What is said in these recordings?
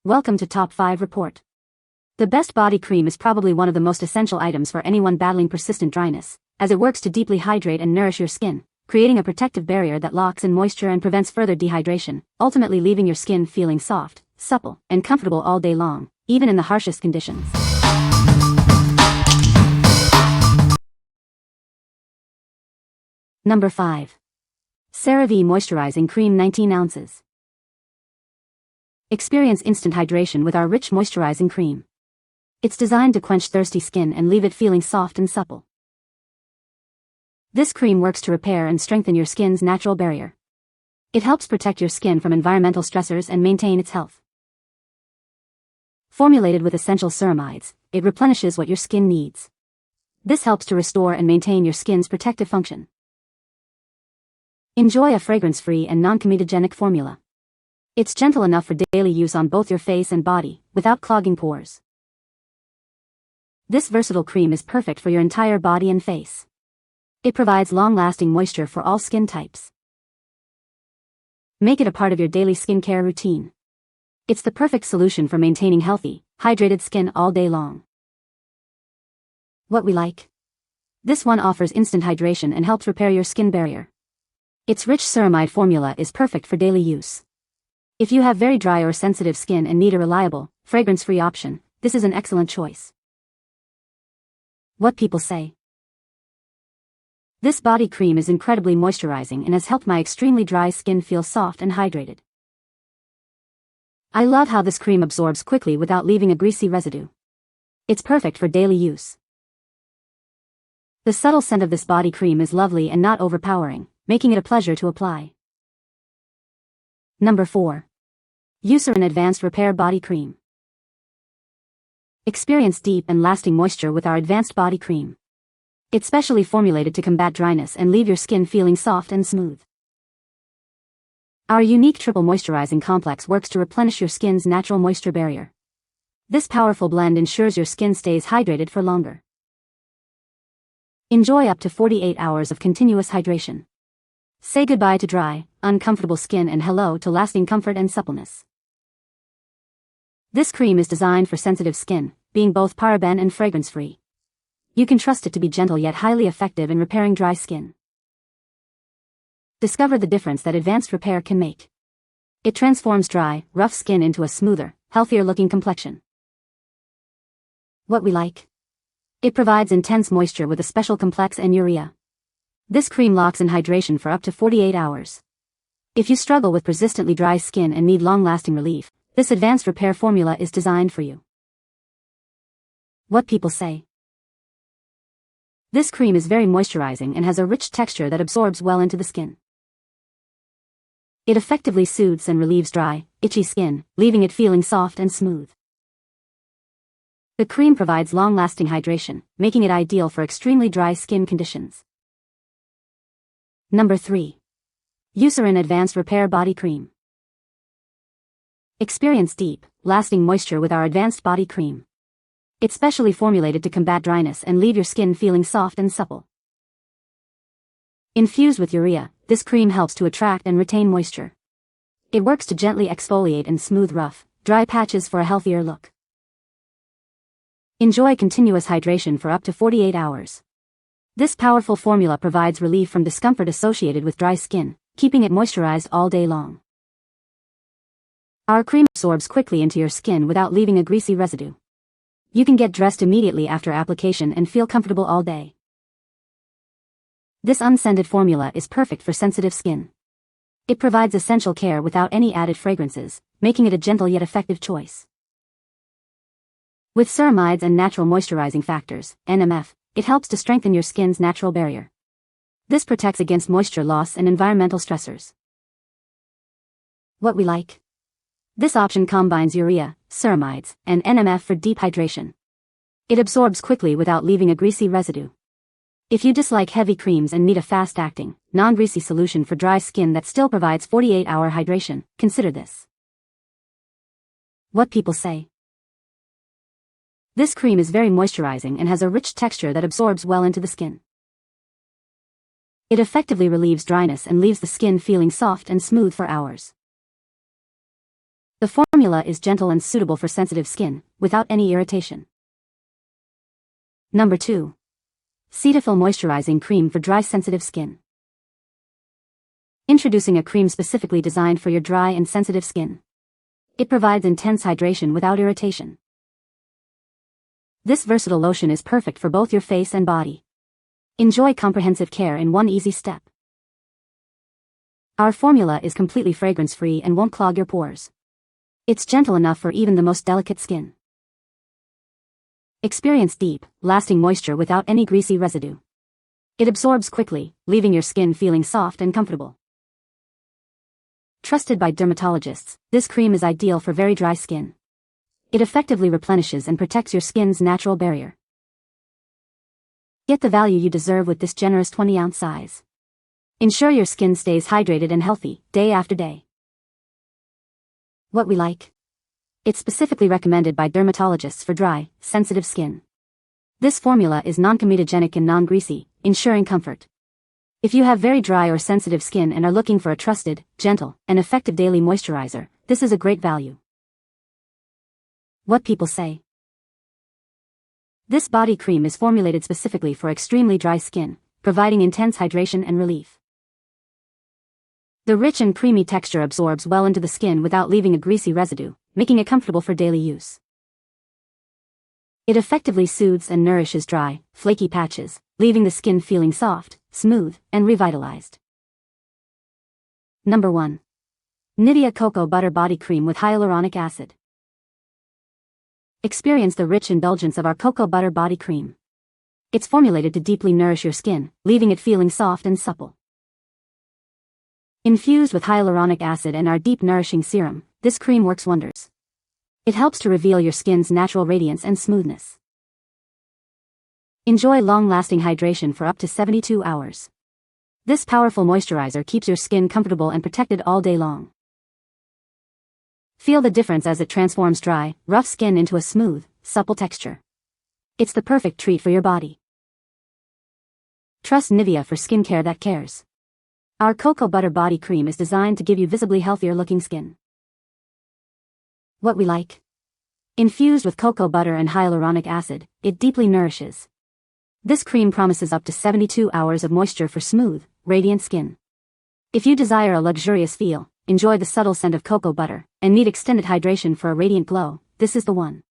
Welcome to Top 5 Report. The best body cream is probably one of the most essential items for anyone battling persistent dryness, as it works to deeply hydrate and nourish your skin, creating a protective barrier that locks in moisture and prevents further dehydration, ultimately leaving your skin feeling soft, supple, and comfortable all day long, even in the harshest conditions. Number 5. CeraVe Moisturizing Cream 19 ounces. Experience instant hydration with our rich moisturizing cream. It's designed to quench thirsty skin and leave it feeling soft and supple. This cream works to repair and strengthen your skin's natural barrier. It helps protect your skin from environmental stressors and maintain its health. Formulated with essential ceramides, it replenishes what your skin needs. This helps to restore and maintain your skin's protective function. Enjoy a fragrance-free and non-comedogenic formula. It's gentle enough for daily use on both your face and body, without clogging pores. This versatile cream is perfect for your entire body and face. It provides long-lasting moisture for all skin types. Make it a part of your daily skincare routine. It's the perfect solution for maintaining healthy, hydrated skin all day long. What we like? This one offers instant hydration and helps repair your skin barrier. Its rich ceramide formula is perfect for daily use. If you have very dry or sensitive skin and need a reliable, fragrance-free option, this is an excellent choice. What people say. This body cream is incredibly moisturizing and has helped my extremely dry skin feel soft and hydrated. I love how this cream absorbs quickly without leaving a greasy residue. It's perfect for daily use. The subtle scent of this body cream is lovely and not overpowering, making it a pleasure to apply. Number 4. Eucerin Advanced Repair Body Cream. Experience deep and lasting moisture with our advanced body cream. It's specially formulated to combat dryness and leave your skin feeling soft and smooth. Our unique triple moisturizing complex works to replenish your skin's natural moisture barrier. This powerful blend ensures your skin stays hydrated for longer. Enjoy up to 48 hours of continuous hydration. Say goodbye to dry, uncomfortable skin and hello to lasting comfort and suppleness. This cream is designed for sensitive skin, being both paraben and fragrance-free. You can trust it to be gentle yet highly effective in repairing dry skin. Discover the difference that advanced repair can make. It transforms dry, rough skin into a smoother, healthier-looking complexion. What we like? It provides intense moisture with a special complex and urea. This cream locks in hydration for up to 48 hours. If you struggle with persistently dry skin and need long-lasting relief, this advanced repair formula is designed for you. What people say. This cream is very moisturizing and has a rich texture that absorbs well into the skin. It effectively soothes and relieves dry, itchy skin, leaving it feeling soft and smooth. The cream provides long-lasting hydration, making it ideal for extremely dry skin conditions. Number 3. Eucerin Advanced Repair Body Cream. Experience deep, lasting moisture with our advanced body cream. It's specially formulated to combat dryness and leave your skin feeling soft and supple. Infused with urea, this cream helps to attract and retain moisture. It works to gently exfoliate and smooth rough, dry patches for a healthier look. Enjoy continuous hydration for up to 48 hours. This powerful formula provides relief from discomfort associated with dry skin, keeping it moisturized all day long. Our cream absorbs quickly into your skin without leaving a greasy residue. You can get dressed immediately after application and feel comfortable all day. This unscented formula is perfect for sensitive skin. It provides essential care without any added fragrances, making it a gentle yet effective choice. With ceramides and natural moisturizing factors, NMF, it helps to strengthen your skin's natural barrier. This protects against moisture loss and environmental stressors. What we like? This option combines urea, ceramides, and NMF for deep hydration. It absorbs quickly without leaving a greasy residue. If you dislike heavy creams and need a fast-acting, non-greasy solution for dry skin that still provides 48-hour hydration, consider this. What people say. This cream is very moisturizing and has a rich texture that absorbs well into the skin. It effectively relieves dryness and leaves the skin feeling soft and smooth for hours. The formula is gentle and suitable for sensitive skin, without any irritation. Number 2. Cetaphil Moisturizing Cream for Dry Sensitive Skin. Introducing a cream specifically designed for your dry and sensitive skin. It provides intense hydration without irritation. This versatile lotion is perfect for both your face and body. Enjoy comprehensive care in one easy step. Our formula is completely fragrance-free and won't clog your pores. It's gentle enough for even the most delicate skin. Experience deep, lasting moisture without any greasy residue. It absorbs quickly, leaving your skin feeling soft and comfortable. Trusted by dermatologists, this cream is ideal for very dry skin. It effectively replenishes and protects your skin's natural barrier. Get the value you deserve with this generous 20-ounce size. Ensure your skin stays hydrated and healthy, day after day. What we like. It's specifically recommended by dermatologists for dry, sensitive skin. This formula is non-comedogenic and non-greasy, ensuring comfort. If you have very dry or sensitive skin and are looking for a trusted, gentle, and effective daily moisturizer, this is a great value. What people say. This body cream is formulated specifically for extremely dry skin, providing intense hydration and relief. The rich and creamy texture absorbs well into the skin without leaving a greasy residue, making it comfortable for daily use. It effectively soothes and nourishes dry, flaky patches, leaving the skin feeling soft, smooth, and revitalized. Number 1. NIVEA Cocoa Butter Body Cream with Hyaluronic Acid. Experience the rich indulgence of our cocoa butter body cream. It's formulated to deeply nourish your skin, leaving it feeling soft and supple. Infused with hyaluronic acid and our deep nourishing serum, this cream works wonders. It helps to reveal your skin's natural radiance and smoothness. Enjoy long-lasting hydration for up to 72 hours. This powerful moisturizer keeps your skin comfortable and protected all day long. Feel the difference as it transforms dry, rough skin into a smooth, supple texture. It's the perfect treat for your body. Trust NIVEA for skincare that cares. Our cocoa butter body cream is designed to give you visibly healthier looking skin. What we like. Infused with cocoa butter and hyaluronic acid, it deeply nourishes. This cream promises up to 72 hours of moisture for smooth, radiant skin. If you desire a luxurious feel, enjoy the subtle scent of cocoa butter, and need extended hydration for a radiant glow, this is the one.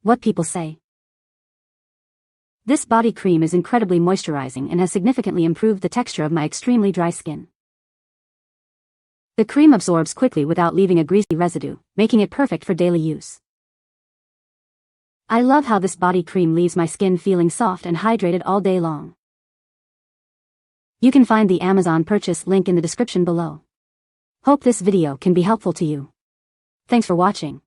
What people say. This body cream is incredibly moisturizing and has significantly improved the texture of my extremely dry skin. The cream absorbs quickly without leaving a greasy residue, making it perfect for daily use. I love how this body cream leaves my skin feeling soft and hydrated all day long. You can find the Amazon purchase link in the description below. Hope this video can be helpful to you. Thanks for watching.